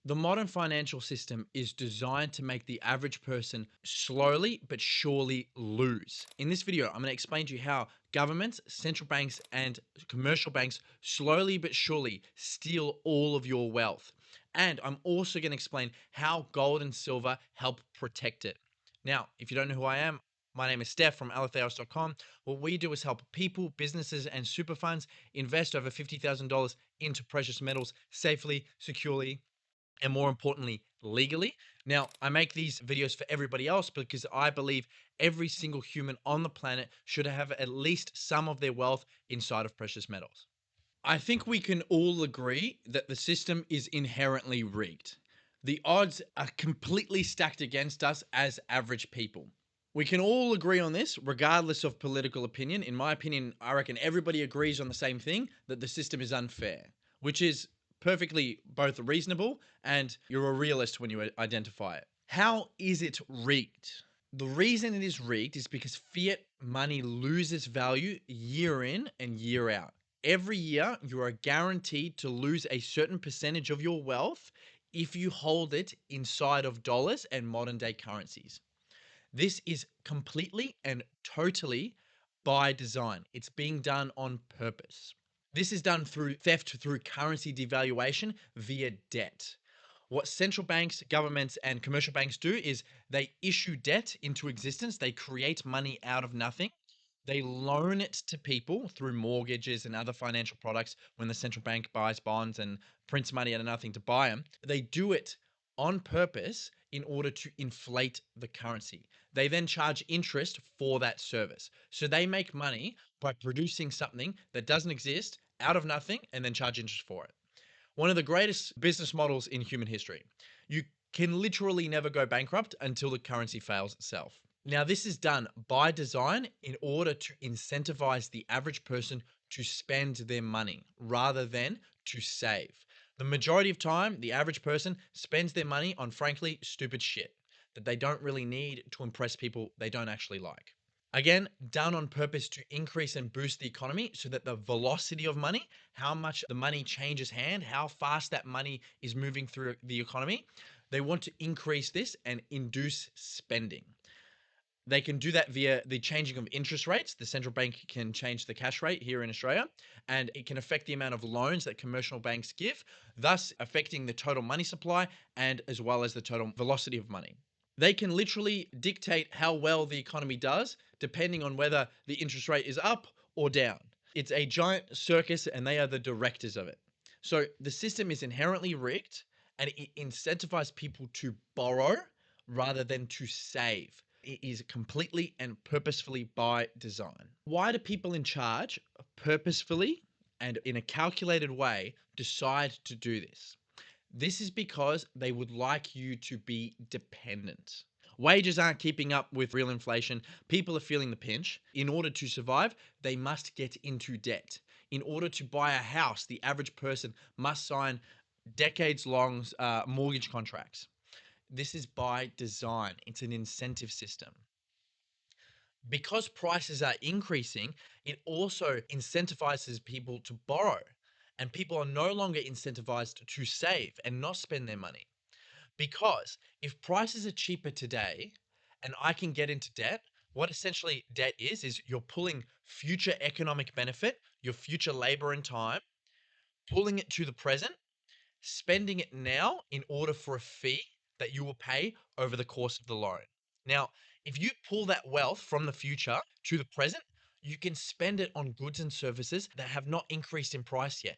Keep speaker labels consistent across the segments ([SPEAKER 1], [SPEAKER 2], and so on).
[SPEAKER 1] The modern financial system is designed to make the average person slowly but surely lose. In this video, I'm going to explain to you how governments, central banks, and commercial banks slowly but surely steal all of your wealth. And I'm also going to explain how gold and silver help protect it. Now, if you don't know who I am, my name is Steph from alethaios.com. What we do is help people, businesses, and super funds invest over $50,000 into precious metals safely, securely, and more importantly, legally. Now, I make these videos for everybody else because I believe every single human on the planet should have at least some of their wealth inside of precious metals. I think we can all agree that the system is inherently rigged. The odds are completely stacked against us as average people. We can all agree on this, regardless of political opinion. In my opinion, I reckon everybody agrees on the same thing, that the system is unfair, which is perfectly both reasonable and you're a realist when you identify it. How is it rigged? The reason it is rigged is because fiat money loses value year in and year out. Every year, you are guaranteed to lose a certain percentage of your wealth if you hold it inside of dollars and modern day currencies. This is completely and totally by design. It's being done on purpose. This is done through theft, through currency devaluation via debt. What central banks, governments, and commercial banks do is they issue debt into existence. They create money out of nothing. They loan it to people through mortgages and other financial products when the central bank buys bonds and prints money out of nothing to buy them. They do it on purpose in order to inflate the currency. They then charge interest for that service. So they make money by producing something that doesn't exist out of nothing and then charge interest for it. One of the greatest business models in human history. You can literally never go bankrupt until the currency fails itself. Now, this is done by design in order to incentivize the average person to spend their money rather than to save. The majority of time, the average person spends their money on frankly stupid shit that they don't really need to impress people they don't actually like. Again, done on purpose to increase and boost the economy so that the velocity of money, how much the money changes hand, how fast that money is moving through the economy, they want to increase this and induce spending. They can do that via the changing of interest rates. The central bank can change the cash rate here in Australia, and it can affect the amount of loans that commercial banks give, thus affecting the total money supply and as well as the total velocity of money. They can literally dictate how well the economy does depending on whether the interest rate is up or down. It's a giant circus and they are the directors of it. So the system is inherently rigged and it incentivizes people to borrow rather than to save. It is completely and purposefully by design. Why do people in charge purposefully and in a calculated way decide to do this? This is because they would like you to be dependent. Wages aren't keeping up with real inflation. People are feeling the pinch. In order to survive, they must get into debt. In order to buy a house, the average person must sign decades long mortgage contracts. This is by design, it's an incentive system. Because prices are increasing, it also incentivizes people to borrow. And people are no longer incentivized to save and not spend their money. Because if prices are cheaper today and I can get into debt, what essentially debt is you're pulling future economic benefit, your future labor and time, pulling it to the present, spending it now in order for a fee that you will pay over the course of the loan. Now, if you pull that wealth from the future to the present, you can spend it on goods and services that have not increased in price yet.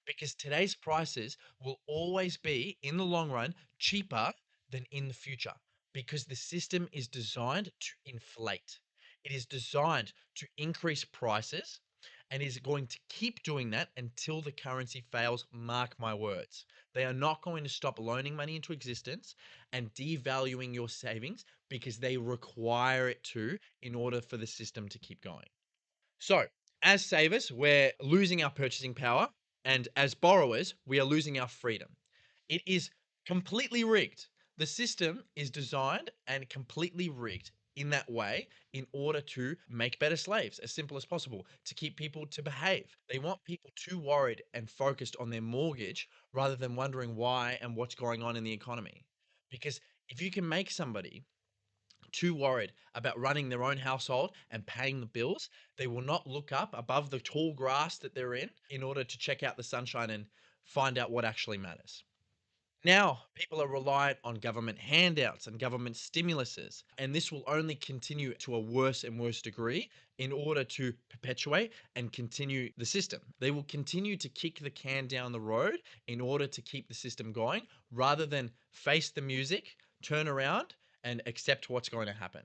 [SPEAKER 1] Because today's prices will always be, in the long run, cheaper than in the future. Because the system is designed to inflate, it is designed to increase prices and is going to keep doing that until the currency fails. Mark my words. They are not going to stop loaning money into existence and devaluing your savings because they require it to in order for the system to keep going. So, as savers, we're losing our purchasing power, and as borrowers, we are losing our freedom. It is completely rigged. The system is designed and completely rigged. in that way in order to make better slaves, as simple as possible, to keep people to behave. They want people too worried and focused on their mortgage rather than wondering why and what's going on in the economy. Because if you can make somebody too worried about running their own household and paying the bills, they will not look up above the tall grass that they're in order to check out the sunshine and find out what actually matters. Now, people are reliant on government handouts and government stimuluses, and this will only continue to a worse and worse degree in order to perpetuate and continue the system. They will continue to kick the can down the road in order to keep the system going rather than face the music, turn around, and accept what's going to happen.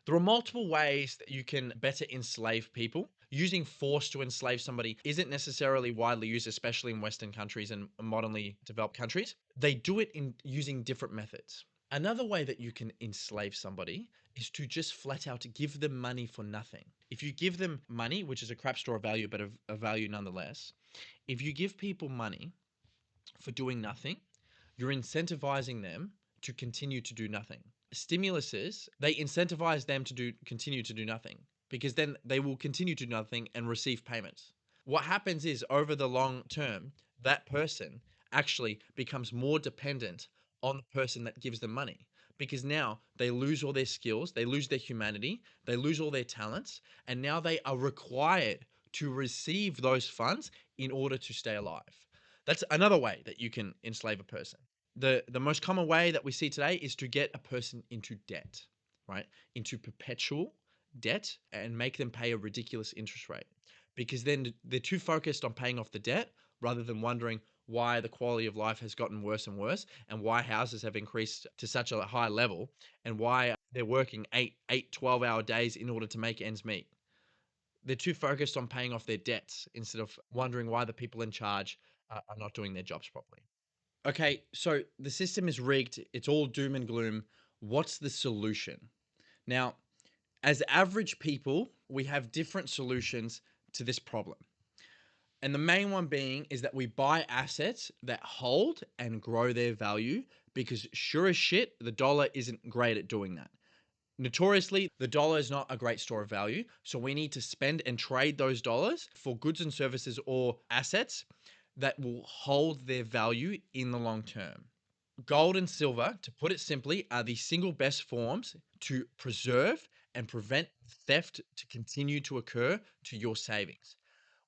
[SPEAKER 1] There are multiple ways that you can better enslave people. Using force to enslave somebody isn't necessarily widely used, especially in Western countries and modernly developed countries. They do it in using different methods. Another way that you can enslave somebody is to just flat out give them money for nothing. If you give them money, which is a crap store of value, but of value nonetheless, if you give people money for doing nothing, you're incentivizing them to continue to do nothing. Stimuluses, they incentivize them to continue to do nothing because then they will continue to do nothing and receive payments. What happens is over the long term, that person actually becomes more dependent on the person that gives them money because now they lose all their skills, they lose their humanity, they lose all their talents, and now they are required to receive those funds in order to stay alive. That's another way that you can enslave a person. The most common way that we see today is to get a person into debt, right? Into perpetual debt and make them pay a ridiculous interest rate. Because then they're too focused on paying off the debt rather than wondering why the quality of life has gotten worse and worse and why houses have increased to such a high level and why they're working 12-hour days in order to make ends meet. They're too focused on paying off their debts instead of wondering why the people in charge are not doing their jobs properly. Okay, so the system is rigged. It's all doom and gloom. What's the solution? Now, as average people, we have different solutions to this problem. And the main one being is that we buy assets that hold and grow their value because sure as shit, the dollar isn't great at doing that. Notoriously, the dollar is not a great store of value. So we need to spend and trade those dollars for goods and services or assets that will hold their value in the long term. Gold and silver, to put it simply, are the single best forms to preserve and prevent theft to continue to occur to your savings.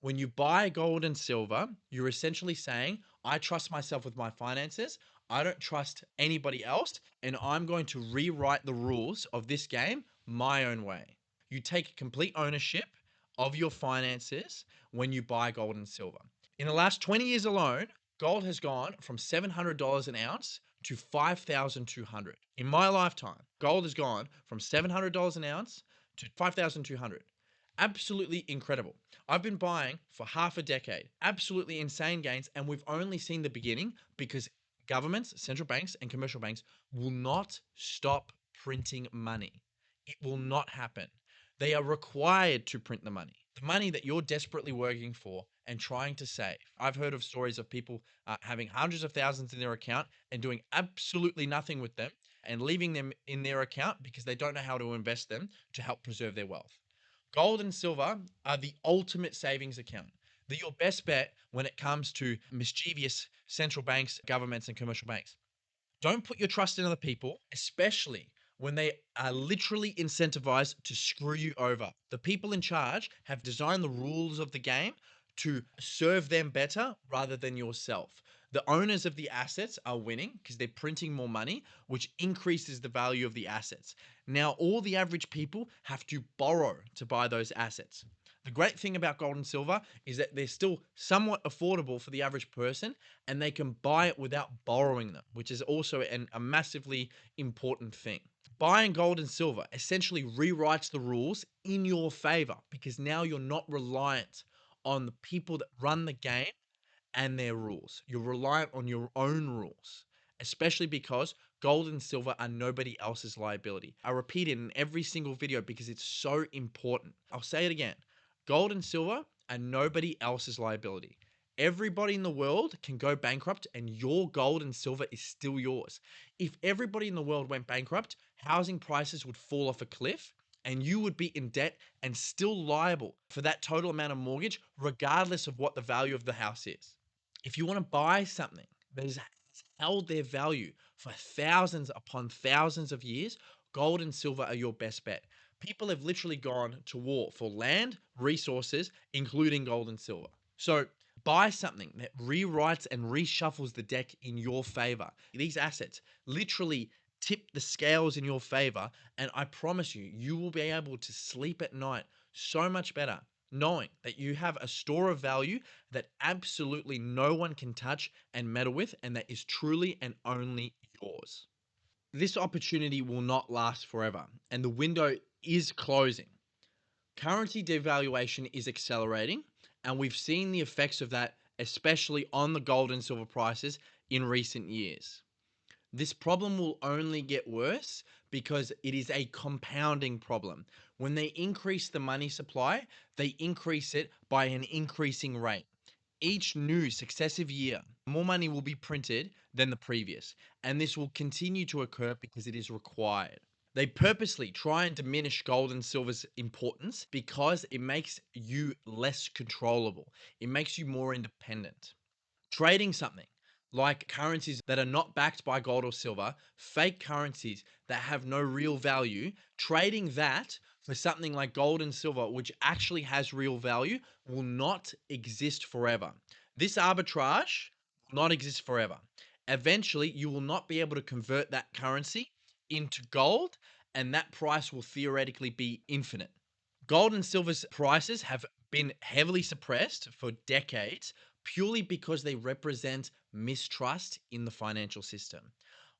[SPEAKER 1] When you buy gold and silver, you're essentially saying, I trust myself with my finances. I don't trust anybody else. And I'm going to rewrite the rules of this game my own way. You take complete ownership of your finances when you buy gold and silver. In the last 20 years alone, gold has gone from $700 an ounce to 5,200. In my lifetime, gold has gone from $700 an ounce to 5,200. Absolutely incredible. I've been buying for half a decade. Absolutely insane gains, and we've only seen the beginning because governments, central banks, and commercial banks will not stop printing money. It will not happen. They are required to print the money that you're desperately working for and trying to save. I've heard of stories of people having hundreds of thousands in their account and doing absolutely nothing with them and leaving them in their account because they don't know how to invest them to help preserve their wealth. Gold and silver are the ultimate savings account. They're your best bet when it comes to mischievous central banks, governments, and commercial banks. Don't put your trust in other people, especially when they are literally incentivized to screw you over. The people in charge have designed the rules of the game to serve them better rather than yourself. The owners of the assets are winning because they're printing more money, which increases the value of the assets. Now, all the average people have to borrow to buy those assets. The great thing about gold and silver is that they're still somewhat affordable for the average person and they can buy it without borrowing them, which is also a massively important thing. Buying gold and silver essentially rewrites the rules in your favor because now you're not reliant on the people that run the game and their rules. You're reliant on your own rules, especially because gold and silver are nobody else's liability. I repeat it in every single video because it's so important. I'll say it again. Gold and silver are nobody else's liability. Everybody in the world can go bankrupt and your gold and silver is still yours. If everybody in the world went bankrupt, housing prices would fall off a cliff and you would be in debt and still liable for that total amount of mortgage, regardless of what the value of the house is. If you want to buy something that has held their value for thousands upon thousands of years, gold and silver are your best bet. People have literally gone to war for land, resources, including gold and silver. So buy something that rewrites and reshuffles the deck in your favor. These assets literally tip the scales in your favor, and I promise you, you will be able to sleep at night so much better knowing that you have a store of value that absolutely no one can touch and meddle with, and that is truly and only yours. This opportunity will not last forever, and the window is closing. Currency devaluation is accelerating, and we've seen the effects of that, especially on the gold and silver prices in recent years. This problem will only get worse because it is a compounding problem. When they increase the money supply, they increase it by an increasing rate. Each new successive year, more money will be printed than the previous, and this will continue to occur because it is required. They purposely try and diminish gold and silver's importance because it makes you less controllable. It makes you more independent. Trading something like currencies that are not backed by gold or silver, fake currencies that have no real value, trading that for something like gold and silver, which actually has real value, will not exist forever. This arbitrage will not exist forever. Eventually, you will not be able to convert that currency into gold, and that price will theoretically be infinite. Gold and silver's prices have been heavily suppressed for decades purely because they represent mistrust in the financial system.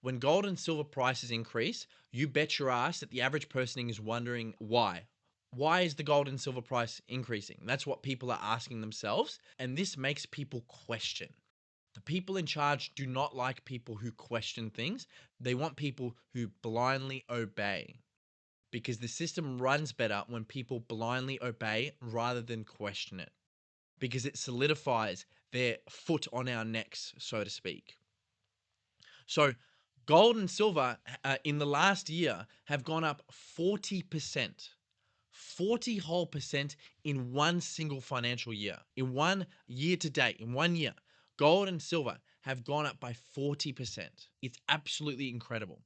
[SPEAKER 1] When gold and silver prices increase, you bet your ass that the average person is wondering why. Why is the gold and silver price increasing? That's what people are asking themselves, and this makes people question. The people in charge do not like people who question things. They want people who blindly obey because the system runs better when people blindly obey rather than question it, because it solidifies their foot on our necks, so to speak. So, gold and silver in the last year have gone up 40%. 40 whole percent in one single financial year. In one year to date, in 1 year, gold and silver have gone up by 40%. It's absolutely incredible.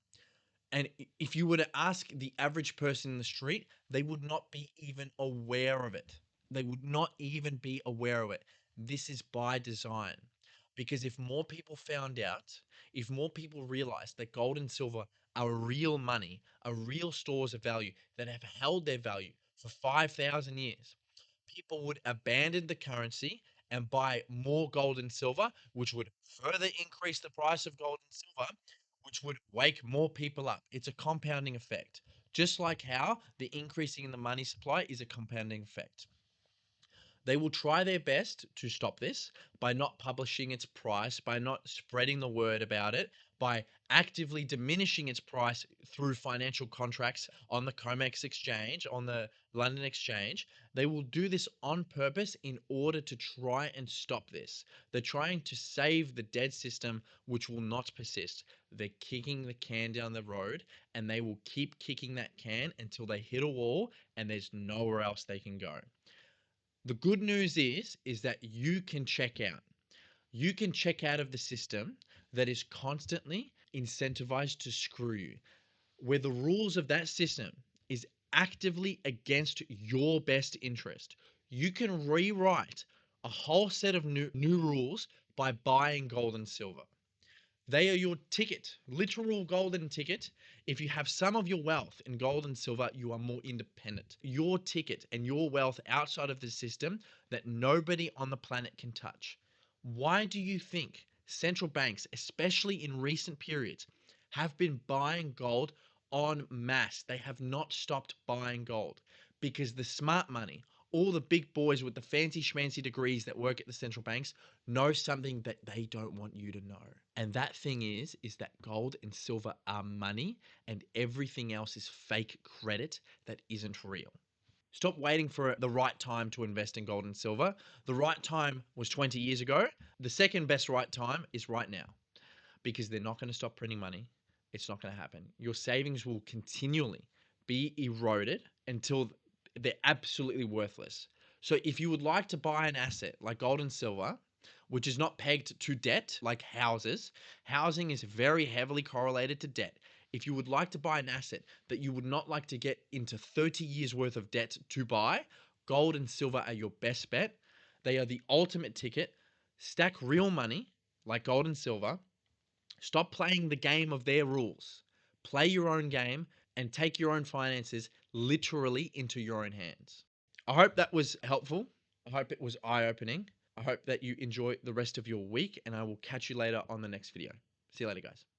[SPEAKER 1] And if you were to ask the average person in the street, they would not be even aware of it. They would not even be aware of it. This is by design. Because if more people found out, if more people realized that gold and silver are real money, are real stores of value that have held their value for 5,000 years, people would abandon the currency and buy more gold and silver, which would further increase the price of gold and silver, which would wake more people up. It's a compounding effect, just like how the increasing in the money supply is a compounding effect. They will try their best to stop this by not publishing its price, by not spreading the word about it, by actively diminishing its price through financial contracts on the COMEX exchange, on the London exchange. They will do this on purpose in order to try and stop this. They're trying to save the dead system, which will not persist. They're kicking the can down the road, and they will keep kicking that can until they hit a wall and there's nowhere else they can go. The good news is that you can check out. You can check out of the system that is constantly incentivized to screw you, where the rules of that system is actively against your best interest. You can rewrite a whole set of new rules by buying gold and silver. They are your ticket, literal golden ticket. If you have some of your wealth in gold and silver, you are more independent. Your ticket and your wealth outside of the system that nobody on the planet can touch. Why do you think central banks, especially in recent periods, have been buying gold en masse? They have not stopped buying gold because the smart money, all the big boys with the fancy schmancy degrees that work at the central banks, know something that they don't want you to know. And that thing is that gold and silver are money and everything else is fake credit that isn't real. Stop waiting for the right time to invest in gold and silver. The right time was 20 years ago. The second best right time is right now, because they're not going to stop printing money. It's not going to happen. Your savings will continually be eroded until they're absolutely worthless. So if you would like to buy an asset like gold and silver, which is not pegged to debt like houses, housing is very heavily correlated to debt. If you would like to buy an asset that you would not like to get into 30 years worth of debt to buy, gold and silver are your best bet. They are the ultimate ticket. Stack real money like gold and silver. Stop playing the game of their rules. Play your own game and take your own finances literally into your own hands. I hope that was helpful. I hope it was eye opening. I hope that you enjoy the rest of your week, and I will catch you later on the next video. See you later, guys.